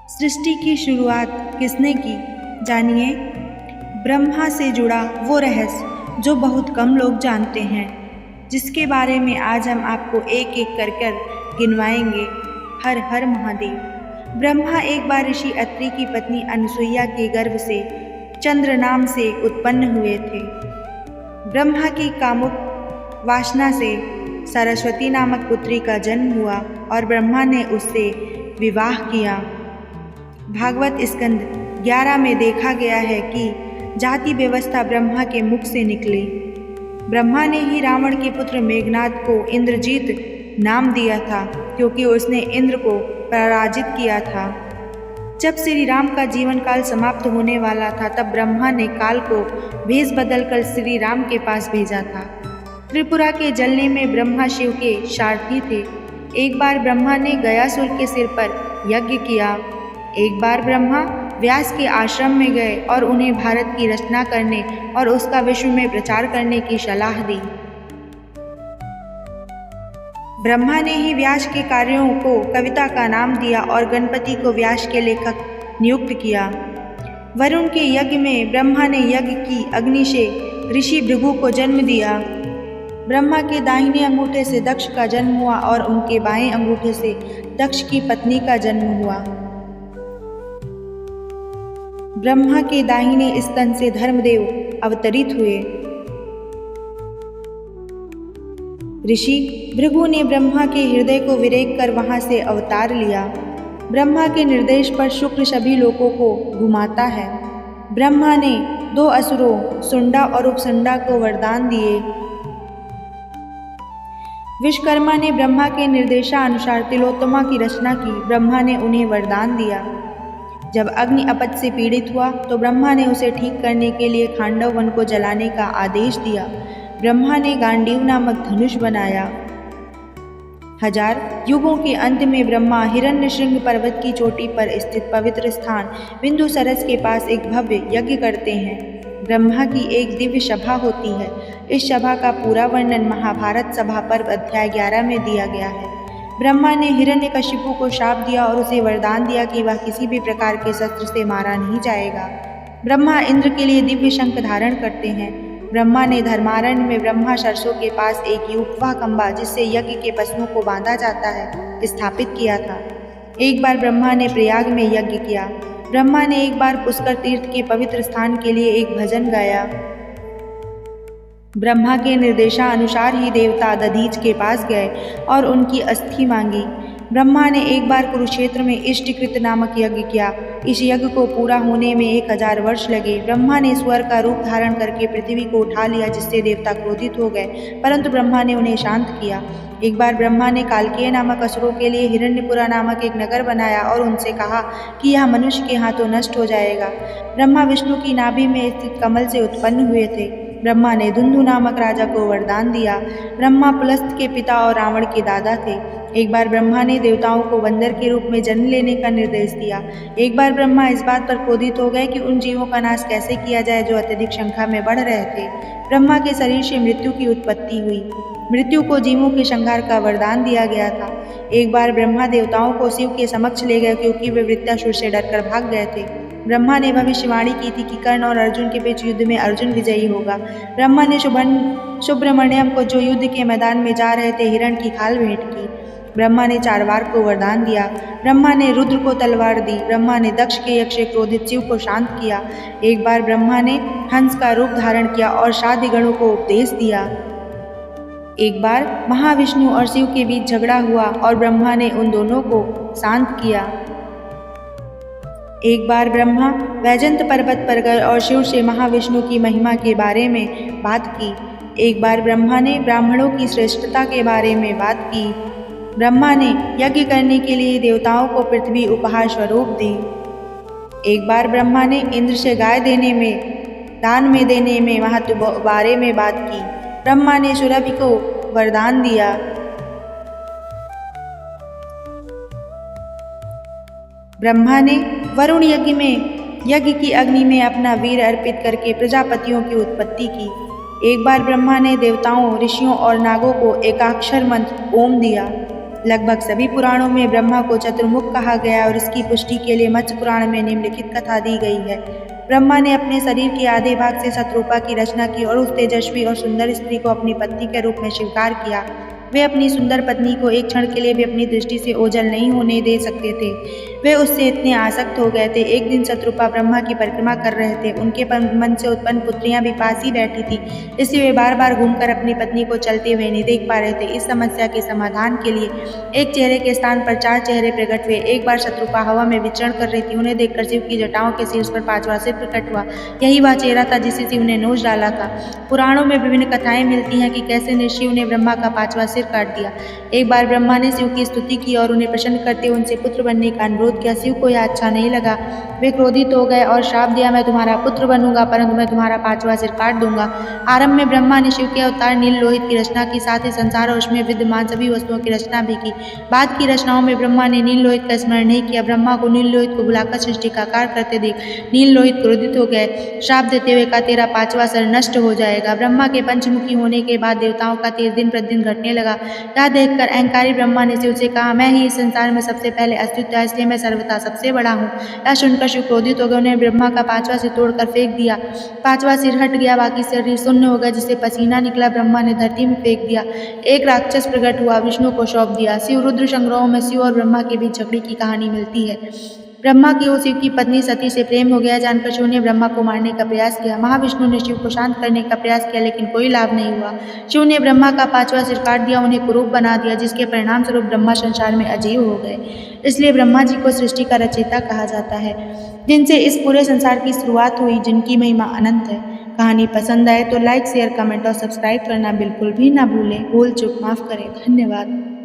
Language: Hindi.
सृष्टि की शुरुआत किसने की, जानिए। ब्रह्मा से जुड़ा वो रहस्य जो बहुत कम लोग जानते हैं, जिसके बारे में आज हम आपको एक एक कर गिनवाएंगे। हर हर महादेव। ब्रह्मा एक बार ऋषि अत्रि की पत्नी अनुसुईया के गर्भ से चंद्र नाम से उत्पन्न हुए थे। ब्रह्मा की कामुक वासना से सरस्वती नामक पुत्री का जन्म हुआ और ब्रह्मा ने उससे विवाह किया। भागवत स्कंद 11 में देखा गया है कि जाति व्यवस्था ब्रह्मा के मुख से निकली। ब्रह्मा ने ही रावण के पुत्र मेघनाद को इंद्रजीत नाम दिया था, क्योंकि उसने इंद्र को पराजित किया था। जब श्री राम का जीवन काल समाप्त होने वाला था, तब ब्रह्मा ने काल को भेष बदलकर श्री राम के पास भेजा था। त्रिपुरा के जलने में ब्रह्मा शिव के सारथी थे। एक बार ब्रह्मा ने गयासुर के सिर पर यज्ञ किया। एक बार ब्रह्मा व्यास के आश्रम में गए और उन्हें भारत की रचना करने और उसका विश्व में प्रचार करने की सलाह दी। ब्रह्मा ने ही व्यास के कार्यों को कविता का नाम दिया और गणपति को व्यास के लेखक नियुक्त किया। वरुण के यज्ञ में ब्रह्मा ने यज्ञ की अग्नि से ऋषि भृगु को जन्म दिया। ब्रह्मा के दाहिने अंगूठे से दक्ष का जन्म हुआ और उनके बाएं अंगूठे से दक्ष की पत्नी का जन्म हुआ। ब्रह्मा के दाहिने स्तन से धर्मदेव अवतरित हुए। ऋषि भृगु ने ब्रह्मा के हृदय को विरेक कर वहां से अवतार लिया। ब्रह्मा के निर्देश पर शुक्र सभी लोकों को घुमाता है। ब्रह्मा ने 2 असुरों सुंडा और उपसुंडा को वरदान दिए। विश्वकर्मा ने ब्रह्मा के निर्देशानुसार तिलोत्तमा की रचना की। ब्रह्मा ने उन्हें वरदान दिया। जब अग्नि अपच से पीड़ित हुआ तो ब्रह्मा ने उसे ठीक करने के लिए खांडव वन को जलाने का आदेश दिया। ब्रह्मा ने गांडीव नामक धनुष बनाया। 1000 युगों के अंत में ब्रह्मा हिरण्यशृंग पर्वत की चोटी पर स्थित पवित्र स्थान बिंदु सरस के पास एक भव्य यज्ञ करते हैं। ब्रह्मा की एक दिव्य सभा होती है। इस सभा का पूरा वर्णन महाभारत सभा पर्व अध्याय 11 में दिया गया है। ब्रह्मा ने हिरण्यकशिपु को शाप दिया और उसे वरदान दिया कि वह किसी भी प्रकार के शस्त्र से मारा नहीं जाएगा। ब्रह्मा इंद्र के लिए दिव्य शंख धारण करते हैं। ब्रह्मा ने धर्मारण्य में ब्रह्मा सरसों के पास एक युगवाह खंभा, जिससे यज्ञ के पशुओं को बांधा जाता है, स्थापित किया था। एक बार ब्रह्मा ने प्रयाग में यज्ञ किया। ब्रह्मा ने एक बार पुष्कर तीर्थ के पवित्र स्थान के लिए एक भजन गाया। ब्रह्मा के निर्देशानुसार ही देवता दधीच के पास गए और उनकी अस्थि मांगी। ब्रह्मा ने एक बार कुरुक्षेत्र में इष्टकृत नामक यज्ञ किया। इस यज्ञ को पूरा होने में 1000 वर्ष लगे। ब्रह्मा ने स्वर का रूप धारण करके पृथ्वी को उठा लिया, जिससे देवता क्रोधित हो गए, परंतु ब्रह्मा ने उन्हें शांत किया। एक बार ब्रह्मा ने कालकेय नामक असुरों के लिए हिरण्यपुरा नामक एक नगर बनाया और उनसे कहा कि यह मनुष्य के हाथों नष्ट हो जाएगा। ब्रह्मा विष्णु की नाभि में स्थित कमल से उत्पन्न हुए थे। ब्रह्मा ने धुंधु नामक राजा को वरदान दिया। ब्रह्मा पुलस्त के पिता और रावण के दादा थे। एक बार ब्रह्मा ने देवताओं को बंदर के रूप में जन्म लेने का निर्देश दिया। एक बार ब्रह्मा इस बात पर क्रोधित हो गए कि उन जीवों का नाश कैसे किया जाए जो अत्यधिक संख्या में बढ़ रहे थे। ब्रह्मा के शरीर से मृत्यु की उत्पत्ति हुई। मृत्यु को जीवों के संहार का वरदान दिया गया था। एक बार ब्रह्मा देवताओं को शिव के समक्ष ले गए, क्योंकि वे वृत्तासुर से डरकर भाग गए थे। ब्रह्मा ने भविष्यवाणी की थी कि कर्ण और अर्जुन के बीच युद्ध में अर्जुन विजयी होगा। ब्रह्मा ने सुब्रमण्यम को, जो युद्ध के मैदान में जा रहे थे, हिरण की खाल भेंट की। ब्रह्मा ने चारवार को वरदान दिया। ब्रह्मा ने रुद्र को तलवार दी। ब्रह्मा ने दक्ष के यज्ञ से क्रोधित शिव को शांत किया। एक बार ब्रह्मा ने हंस का रूप धारण किया और साध्य गणों को उपदेश दिया। एक बार महाविष्णु और शिव के बीच झगड़ा हुआ और ब्रह्मा ने उन दोनों को शांत किया। एक बार ब्रह्मा वैजंत पर्वत पर गए और शिव से महाविष्णु की महिमा के बारे में बात की। एक बार ब्रह्मा ने ब्राह्मणों की श्रेष्ठता के बारे में बात की। ब्रह्मा ने यज्ञ करने के लिए देवताओं को पृथ्वी उपहार स्वरूप दी। एक बार ब्रह्मा ने इंद्र से गाय दान में देने में महत्व बारे में बात की। ब्रह्मा ने सुरभि को वरदान दिया। ब्रह्मा ने वरुण यज्ञ में यज्ञ की अग्नि में अपना वीर अर्पित करके प्रजापतियों की उत्पत्ति की। एक बार ब्रह्मा ने देवताओं, ऋषियों और नागों को एकाक्षर मंत्र ओम दिया। लगभग सभी पुराणों में ब्रह्मा को चतुर्मुख कहा गया और इसकी पुष्टि के लिए मत्स्य पुराण में निम्नलिखित कथा दी गई है। ब्रह्मा ने अपने शरीर के आधे भाग से शतरूपा की रचना की और उस तेजस्वी और सुंदर स्त्री को अपनी पत्नी के रूप में स्वीकार किया। वे अपनी सुंदर पत्नी को एक क्षण के लिए भी अपनी दृष्टि से ओझल नहीं होने दे सकते थे। वे उससे इतने आसक्त हो गए थे। एक दिन शतरूपा ब्रह्मा की परिक्रमा कर रहे थे। उनके मन से उत्पन्न पुत्रियां भी पास ही बैठी थी, इसलिए वे बार बार घूमकर अपनी पत्नी को चलते हुए नहीं देख पा रहे थे। इस समस्या के समाधान के लिए एक चेहरे के स्थान पर 4 चेहरे प्रकट हुए। एक बार शतरूपा हवा में विचरण कर रही थी। उन्हें देखकर शिव की जटाओं के शीर्ष पर 5वां सिर प्रकट हुआ। यही वह चेहरा था जिसे शिव ने नोच डाला था। पुराणों में विभिन्न कथाएं मिलती हैं कि कैसे शिव ने ब्रह्मा का 5वां सिर काट दिया। एक बार ब्रह्मा ने शिव की स्तुति की और उन्हें प्रसन्न करते हुए उनसे पुत्र बनने का अनुरोध किया। शिव को यह अच्छा नहीं लगा। वे क्रोधित हो गए और श्राप दिया, मैं तुम्हारा पुत्र बनूंगा, परंतु मैं तुम्हारा 5वां सिर काट दूंगा। आरंभ में ब्रह्मा ने शिव के अवतार नील लोहित की रचना की, साथ ही संसार और उसमें विद्यमान सभी वस्तुओं की रचना भी की। बाद की रचनाओं में ब्रह्मा ने नील लोहित का स्मरण नहीं किया। ब्रह्मा को नील लोहित को बुलाकर सृष्टि का कार्य करते देख नील लोहित क्रोधित हो गए। श्राप देते हुए कहा, तेरा 5वां सिर नष्ट हो जाएगा। ब्रह्मा के पंचमुखी होने के बाद देवताओं का तेज दिन प्रतिदिन घटने लगा। यह देखकर अहंकारी ब्रह्मा ने शिव से कहा, मैं ही इस संसार में सबसे पहले अस्तित्व है, इसलिए मैं सर्वथा सबसे बड़ा हूँ। यह सुनकर शिव क्रोधित हो गए। उन्हें ब्रह्मा का 5वां सिर तोड़कर फेंक दिया। 5वां सिर हट गया, बाकी शरीर शून्य हो गया, जिससे पसीना निकला। ब्रह्मा ने धरती में फेंक दिया। एक राक्षस प्रकट हुआ, विष्णु को सौंप दिया। शिव रुद्र संग्रहों में शिव और ब्रह्मा के बीच झगड़े की कहानी मिलती है। ब्रह्मा की और शिव की पत्नी सती से प्रेम हो गया जानकर शिव ने ब्रह्मा को मारने का प्रयास किया। महाविष्णु ने शिव को शांत करने का प्रयास किया, लेकिन कोई लाभ नहीं हुआ। शिव ने ब्रह्मा का 5वां सिर काट दिया, उन्हें कुरूप बना दिया, जिसके परिणाम स्वरूप ब्रह्मा संसार में अजीब हो गए। इसलिए ब्रह्मा जी को सृष्टि का रचयिता कहा जाता है, जिनसे इस पूरे संसार की शुरुआत हुई, जिनकी महिमा अनंत है। कहानी पसंद आए तो लाइक, शेयर, कमेंट और सब्सक्राइब करना बिल्कुल भी ना भूलें। भूल चूक माफ करें। धन्यवाद।